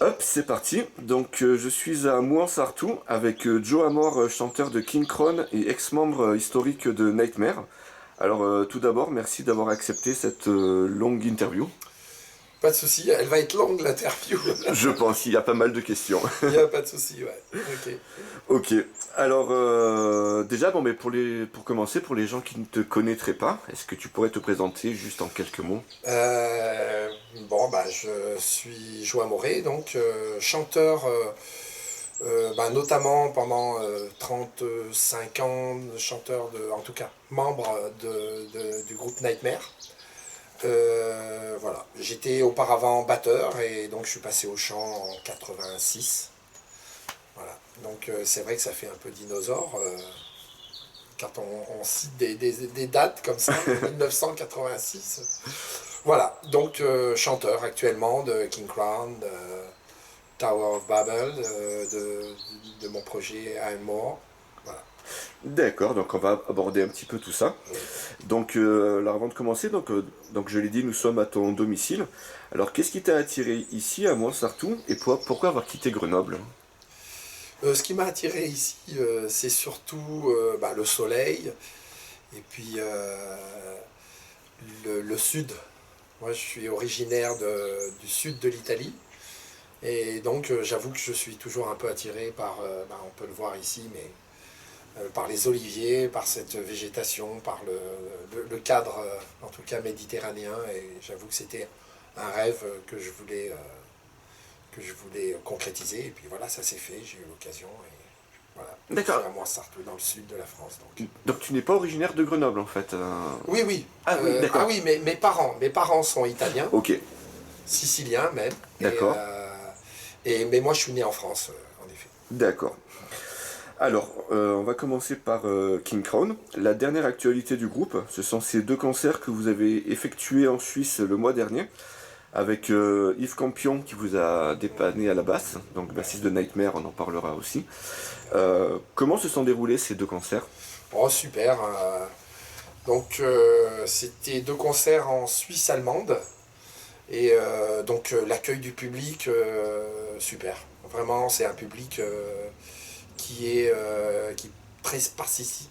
Hop, c'est parti. Donc, je suis à Mouansartou avec Joe Amor, chanteur de King Kron et ex-membre historique de Nightmare. Alors, tout d'abord, merci d'avoir accepté cette longue interview. Pas de souci, elle va être longue l'interview. Je pense qu'il y a pas mal de questions. Il n'y a pas de souci, ouais. Ok. Ok. Alors, déjà, bon, mais pour commencer, pour les gens qui ne te connaîtraient pas, est-ce que tu pourrais te présenter juste en quelques mots? Bon, bah, je suis Joa Moré, donc chanteur, notamment pendant 35 ans, chanteur en tout cas, membre du groupe Nightmare. Voilà, j'étais auparavant batteur et donc je suis passé au chant en 86. Voilà, donc c'est vrai que ça fait un peu dinosaure. Quand on cite des dates comme ça, 1986. Voilà, donc chanteur actuellement de King Crown, de Tower of Babel, de mon projet I'm More. Voilà. D'accord, donc on va aborder un petit peu tout ça. Oui. Donc, alors avant de commencer, donc je l'ai dit, nous sommes à ton domicile. Alors, qu'est-ce qui t'a attiré ici, à Mouansartou, et pourquoi avoir quitté Grenoble? Ce qui m'a attiré ici, c'est surtout le soleil et puis le sud. Moi, je suis originaire du sud de l'Italie. Et donc, j'avoue que je suis toujours un peu attiré par, on peut le voir ici, mais par les oliviers, par cette végétation, par le cadre, en tout cas méditerranéen. Et j'avoue que c'était un rêve que je voulais concrétiser. Et puis voilà, ça s'est fait, j'ai eu l'occasion. Et voilà, je suis D'accord. à Moissartou, dans le sud de la France. Donc. Donc, tu n'es pas originaire de Grenoble, en fait. Oui, oui. Ah oui, Ah d'accord. oui, mais mes parents sont italiens, Ok, siciliens même. d'accord, Mais moi, je suis né en France, en effet. d'accord. Alors, on va commencer par King Crown. La dernière actualité du groupe, ce sont ces deux concerts que vous avez effectués en Suisse le mois dernier, avec Yves Campion qui vous a dépanné à la basse, donc bassiste de Nightmare, on en parlera aussi. Comment se sont déroulés ces deux concerts? Oh, super. Donc, c'était 2 concerts en Suisse allemande. Et donc, l'accueil du public, super. Vraiment, c'est un public qui est très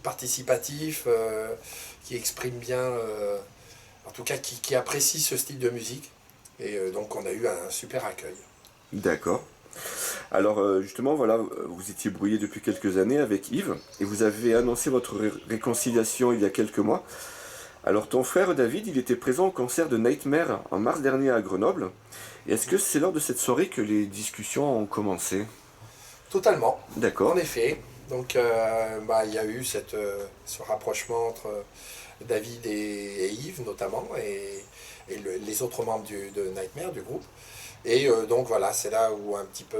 participatif, qui exprime bien, en tout cas, qui apprécie ce style de musique. Et donc, on a eu un super accueil. D'accord. Alors justement, voilà, vous étiez brouillé depuis quelques années avec Yves et vous avez annoncé votre réconciliation il y a quelques mois. Alors ton frère David, il était présent au concert de Nightmare en mars dernier à Grenoble. Et est-ce que c'est lors de cette soirée que les discussions ont commencé? Totalement, en D'accord, effet. Donc, il y a eu ce rapprochement entre David et Yves, notamment, et les autres membres de Nightmare, du groupe. Et donc, voilà, c'est là où un petit peu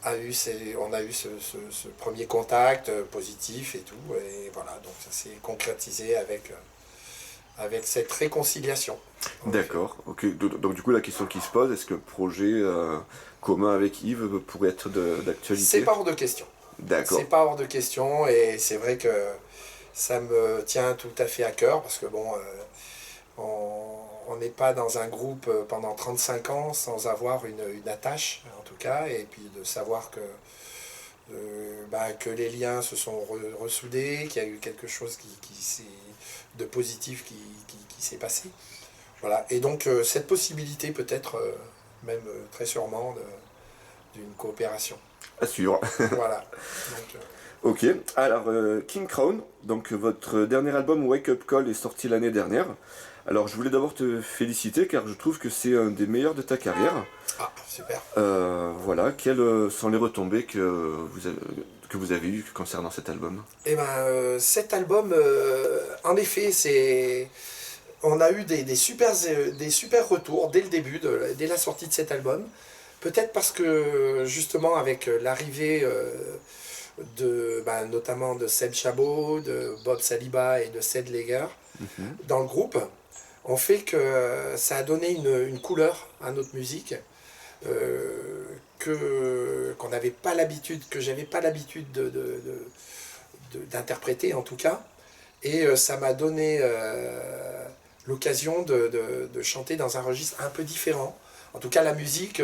on a eu ce premier contact positif et tout. Et voilà, donc ça s'est concrétisé avec cette réconciliation, en effet. d'accord. Ok. Donc du coup, la question qui se pose, est-ce que le projet commun avec Yves pourrait être C'est d'actualité? pas hors de question. C'est D'accord. pas hors de question et c'est vrai que ça me tient tout à fait à cœur parce que bon, on n'est pas dans un groupe pendant 35 ans sans avoir une attache en tout cas et puis de savoir que les liens se sont ressoudés, qu'il y a eu quelque chose de positif qui s'est passé. Voilà. Et donc cette possibilité peut-être même très sûrement d'une coopération. Assure. Voilà. Donc, Ok. Alors King Crown, donc votre dernier album Wake Up Call est sorti l'année dernière. Alors je voulais d'abord te féliciter car je trouve que c'est un des meilleurs de ta carrière. ah, super. Voilà, quelles sont les retombées que vous avez eues concernant cet album? Et ben, cet album, en effet, on a eu des super retours dès le début, dès la sortie de cet album. Peut-être parce que justement avec l'arrivée notamment de Seb Chabot, de Bob Saliba et de Sed Leger Mhm. dans le groupe, on fait que ça a donné une couleur à notre musique qu'on n'avait pas l'habitude, que j'avais pas l'habitude d'interpréter en tout cas. Et ça m'a donné l'occasion de chanter dans un registre un peu différent, en tout cas la musique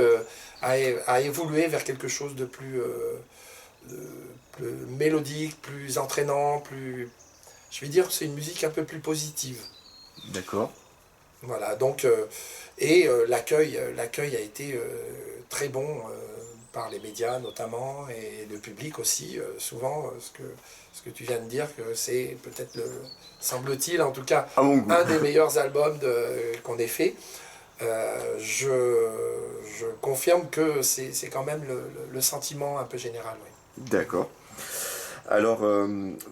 a évolué vers quelque chose de plus mélodique, plus entraînant, plus... Je vais dire c'est une musique un peu plus positive. D'accord. Voilà, donc, l'accueil a été très bon par les médias notamment, et le public aussi, souvent, ce que tu viens de dire, que c'est peut-être, semble-t-il, en tout cas, À mon goût. un des meilleurs albums qu'on ait fait. Je confirme que c'est quand même le sentiment un peu général. Oui. D'accord. Alors,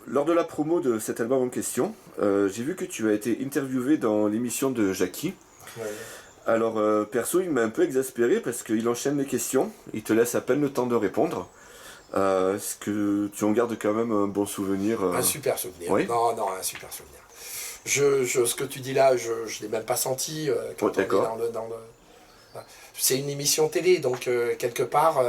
lors de la promo de cet album en question, j'ai vu que tu as été interviewé dans l'émission de Jackie. Ouais. Alors, perso, il m'a un peu exaspéré parce qu'il enchaîne les questions, il te laisse à peine le temps de répondre. Est-ce que tu en gardes quand même un bon souvenir Un super souvenir. Oui. Non, un super souvenir. Ce que tu dis là, je ne l'ai même pas senti quand on est d'accord. dans le... C'est une émission télé, donc quelque part,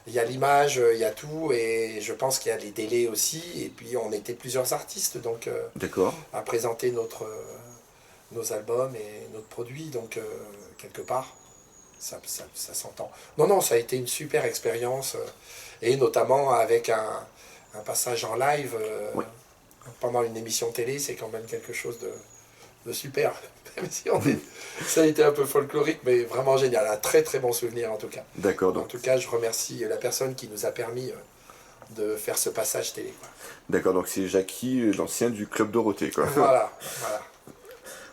il y a l'image, il y a tout, et je pense qu'il y a les délais aussi, et puis on était plusieurs artistes donc D'accord. à présenter nos albums et notre produit, donc quelque part, ça s'entend. Non, ça a été une super expérience, et notamment avec un passage en live Oui. pendant une émission télé, c'est quand même quelque chose de super. Même si ça a été un peu folklorique, mais vraiment génial. Un très très bon souvenir en tout cas. D'accord. En Donc, tout cas, je remercie la personne qui nous a permis de faire ce passage télé. Quoi. d'accord, donc c'est Jackie, l'ancien du Club Dorothée, quoi. Voilà.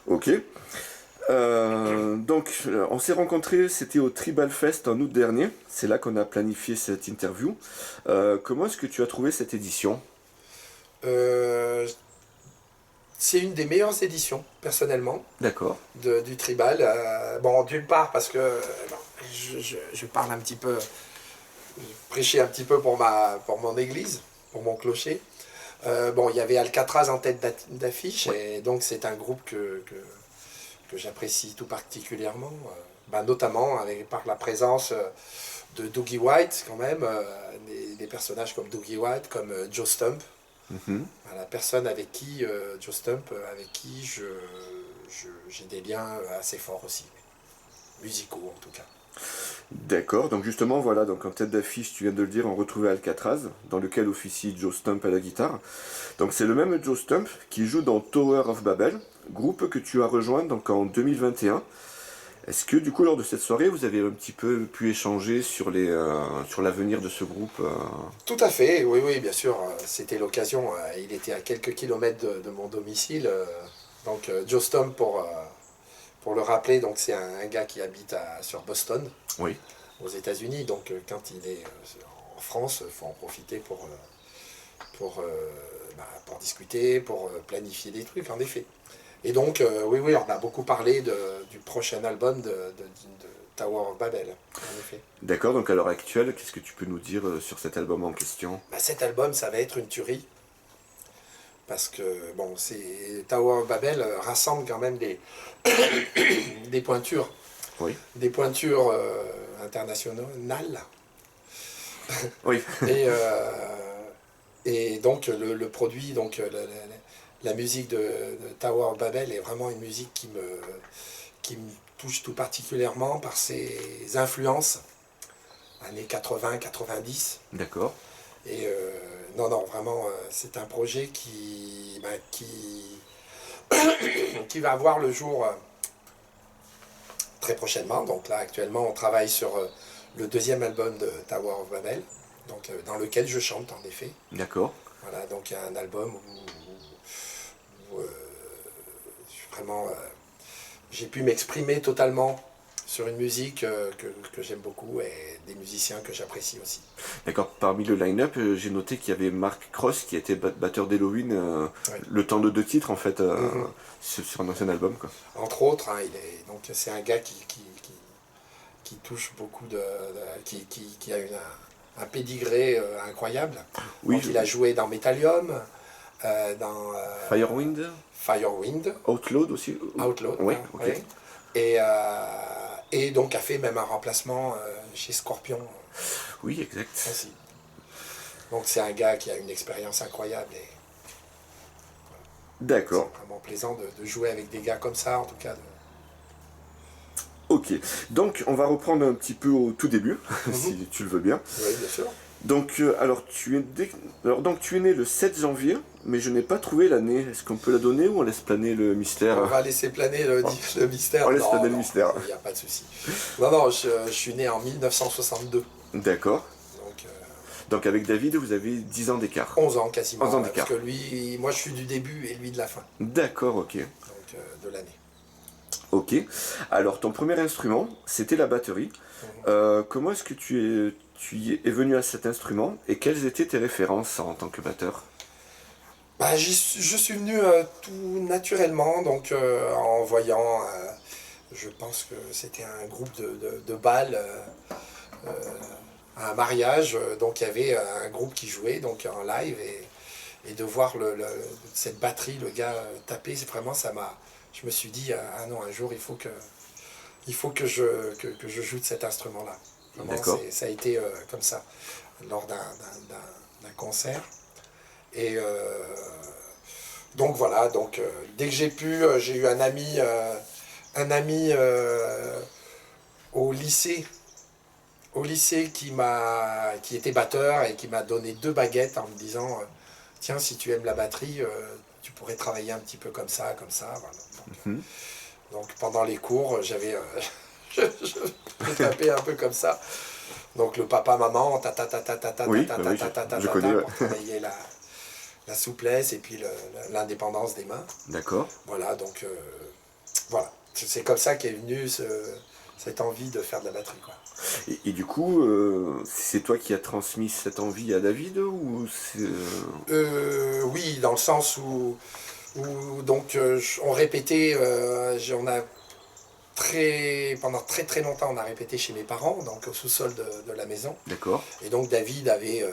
Ok. On s'est rencontrés, c'était au Tribal Fest en août dernier. C'est là qu'on a planifié cette interview. Comment est-ce que tu as trouvé cette édition? C'est une des meilleures éditions, personnellement, D'accord. du Tribal. Bon, d'une part, parce que je parle un petit peu, je prêchais un petit peu pour mon église, pour mon clocher. Il y avait Alcatraz en tête d'affiche, et donc c'est un groupe que j'apprécie tout particulièrement, notamment par la présence de Dougie White, quand même, des personnages comme Dougie White, comme Joe Stump. Mhm. La personne avec qui, Joe Stump, avec qui j'ai des liens assez forts aussi, musicaux en tout cas. D'accord, donc justement, voilà, donc en tête d'affiche, tu viens de le dire, on retrouvait Alcatraz, dans lequel officie Joe Stump à la guitare. Donc c'est le même Joe Stump qui joue dans Tower of Babel, groupe que tu as rejoint donc en 2021. Est-ce que du coup, lors de cette soirée, vous avez un petit peu pu échanger sur sur l'avenir de ce groupe Tout à fait, oui, bien sûr, c'était l'occasion. Il était à quelques kilomètres de mon domicile. Donc Joe Stump, pour le rappeler, donc c'est un gars qui habite sur Boston, Oui. aux États-Unis. Donc quand il est en France, il faut en profiter pour discuter, pour planifier des trucs, en effet. Et donc, oui, on a beaucoup parlé du prochain album de Tower of Babel, en effet. D'accord, donc à l'heure actuelle, qu'est-ce que tu peux nous dire sur cet album en question? Cet album, ça va être une tuerie. Parce que, Tower of Babel rassemble quand même des pointures. Oui. Des pointures internationales. Oui. Et donc, le produit, donc, la musique de Tower of Babel est vraiment une musique qui me touche tout particulièrement par ses influences, années 80-90. D'accord. Et non, vraiment, c'est un projet qui va voir le jour très prochainement. Donc là, actuellement, on travaille sur le deuxième album de Tower of Babel, donc, dans lequel je chante, en effet. D'accord. Voilà, donc il y a un album où vraiment, j'ai pu m'exprimer totalement sur une musique que j'aime beaucoup, et des musiciens que j'apprécie aussi. D'accord. Parmi le line-up, j'ai noté qu'il y avait Mark Cross qui était batteur d'Halloween Ouais. le temps de 2 titres en fait sur un ancien album, quoi. Entre autres, donc c'est un gars qui touche beaucoup qui a un pédigré incroyable. Oui. Donc il a joué dans Metallium, dans Firewind, Outlawed aussi. Outlaw, Oui. hein, Ok. ouais. Et donc a fait même un remplacement chez Scorpion Oui, exact. aussi. Donc c'est un gars qui a une expérience incroyable, et D'accord. c'est vraiment plaisant de jouer avec des gars comme ça, en tout cas. Ok, donc on va reprendre un petit peu au tout début, si tu le veux bien. Oui, bien sûr. Donc, donc tu es né le 7 janvier, mais je n'ai pas trouvé l'année. Est-ce qu'on peut la donner ou on laisse planer le mystère? On va laisser planer le mystère. On laisse Non, planer le non, mystère. il n'y a pas de souci. Non, non, je suis né en 1962. D'accord. Donc Donc avec David, vous avez 10 ans d'écart. 11 ans quasiment. 11 ans Ouais, d'écart. parce que lui, moi je suis du début et lui de la fin. D'accord, ok. Donc de l'année. Ok. Alors ton premier instrument, c'était la batterie. Comment est-ce que tu y es venu à cet instrument et quelles étaient tes références en tant que batteur? Bah, je suis venu tout naturellement, donc en voyant, je pense que c'était un groupe de bal à un mariage, donc il y avait un groupe qui jouait donc en live et de voir cette batterie, le gars taper, c'est vraiment je me suis dit ah non un jour il faut que je joue de cet instrument-là. Vraiment, D'accord. ça a été comme ça lors d'un concert. Et donc voilà, donc dès que j'ai pu, j'ai eu un ami au lycée, qui était batteur et qui m'a donné 2 baguettes en me disant tiens, si tu aimes la batterie, tu pourrais travailler un petit peu comme ça, comme ça. Voilà. Mhm. Donc pendant les cours, je tapais un peu comme ça. Donc le papa, maman, ta ta ta ta ta ta Oui, ta bah ta oui, ta ta ta je ta connais. Ouais. pour travailler la souplesse et puis l'indépendance des mains. D'accord. Voilà, donc voilà. C'est comme ça qu'est venue cette envie de faire de la batterie, quoi. Et du coup, c'est toi qui as transmis cette envie à David ou c'est... Oui, dans le sens où donc on répétait, pendant très très longtemps on a répété chez mes parents, donc au sous-sol de la maison. D'accord. Et donc David avait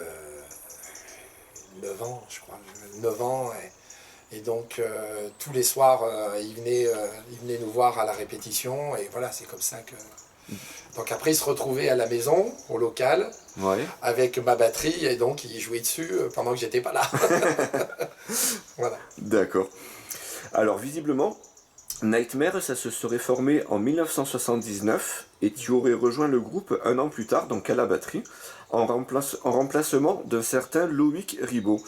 9 ans, je crois, 9 ans. Et donc tous les soirs, il venait nous voir à la répétition. Et voilà, c'est comme ça que... Donc après, il se retrouvait à la maison, au local, Ouais. avec ma batterie. Et donc, il jouait dessus pendant que j'étais pas là. Voilà. D'accord. Alors visiblement, Nightmare, ça se serait formé en 1979 et tu aurais rejoint le groupe un an plus tard, donc à la batterie, en remplacement d'un certain Loïc Ribot.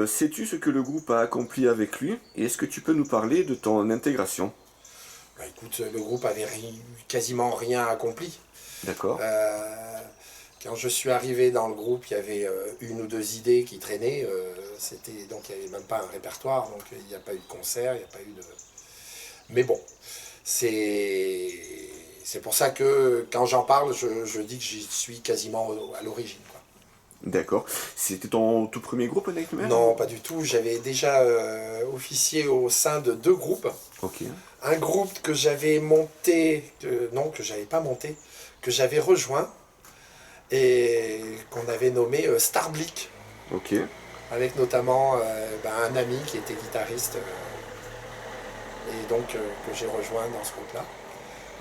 Sais-tu ce que le groupe a accompli avec lui et est-ce que tu peux nous parler de ton intégration? Bah, écoute, le groupe avait quasiment rien accompli. D'accord. Quand je suis arrivé dans le groupe, il y avait 1 ou 2 idées qui traînaient. Donc il n'y avait même pas un répertoire, donc il n'y a pas eu de concert, il n'y a pas eu de... Mais bon, c'est pour ça que quand j'en parle, je dis que j'y suis quasiment à l'origine, quoi. D'accord. C'était ton tout premier groupe, Nightmare? Non, pas du tout. J'avais déjà officié au sein de 2 groupes. Ok. Un groupe que j'avais monté, non, que j'avais pas monté, que j'avais rejoint et qu'on avait nommé Starblick, Ok. avec notamment un ami qui était guitariste et donc que j'ai rejoint dans ce groupe-là.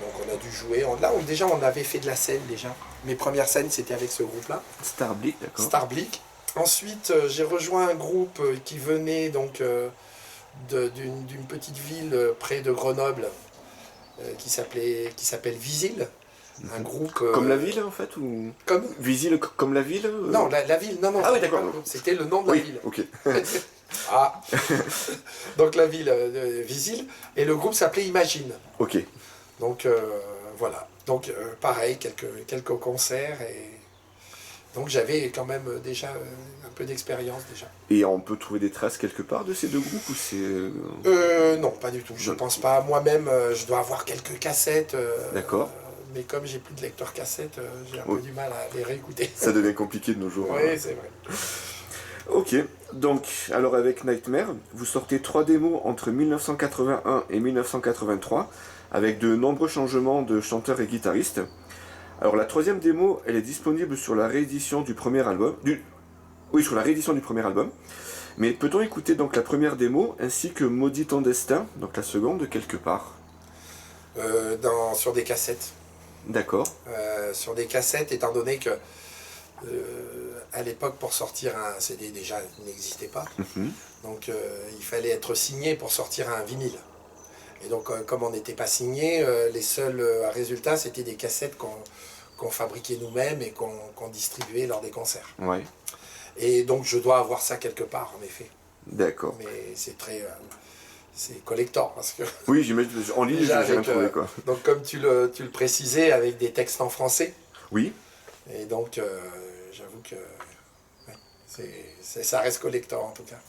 Donc on a dû jouer. Déjà, on avait fait de la scène déjà. Mes premières scènes, c'était avec ce groupe-là. Starblick, d'accord. Starblick. Ensuite, j'ai rejoint un groupe qui venait donc d'une petite ville près de Grenoble qui s'appelle Visil. Un groupe... Comme la ville en fait ou... Comme Visil comme la ville Non, la ville, non, non. Ah oui, d'accord. C'était le nom de la Oui, ville. ok. Ah. Donc la ville Visil. Et le groupe s'appelait Imagine. Ok. Donc voilà. Donc pareil, quelques concerts. Et donc j'avais quand même déjà un peu d'expérience déjà. Et on peut trouver des traces quelque part de ces 2 groupes ou c'est... Non, pas du tout. Je Non. pense pas. Moi-même, je dois avoir quelques cassettes. D'accord. Mais comme j'ai plus de lecteur cassette, j'ai un Oui. peu du mal à les réécouter. Ça devient compliqué de nos jours. Oui, c'est vrai. Ok, donc, alors avec Nightmare, vous sortez 3 démos entre 1981 et 1983, avec de nombreux changements de chanteurs et guitaristes. Alors la 3e démo, elle est disponible sur la réédition du premier album. Oui, sur la réédition du premier album. Mais peut-on écouter donc la première démo, ainsi que Maudit ton destin, donc la seconde, quelque part? Sur des cassettes. D'accord. Sur des cassettes, étant donné que à l'époque, pour sortir un CD, déjà, il n'existait pas. Mhm. Donc il fallait être signé pour sortir un vinyle. Et donc, comme on n'était pas signé, les seuls résultats, c'était des cassettes qu'on fabriquait nous-mêmes et qu'on distribuait lors des concerts. Ouais, Et donc, je dois avoir ça quelque part, en effet. d'accord. Mais c'est très... c'est collector, parce que... Oui, j'imagine, en ligne, j'ai Déjà rien avec, trouvé, quoi. donc, comme tu le précisais, avec des textes en français. Oui, Et donc, j'avoue que ouais, ça reste collector, en tout cas.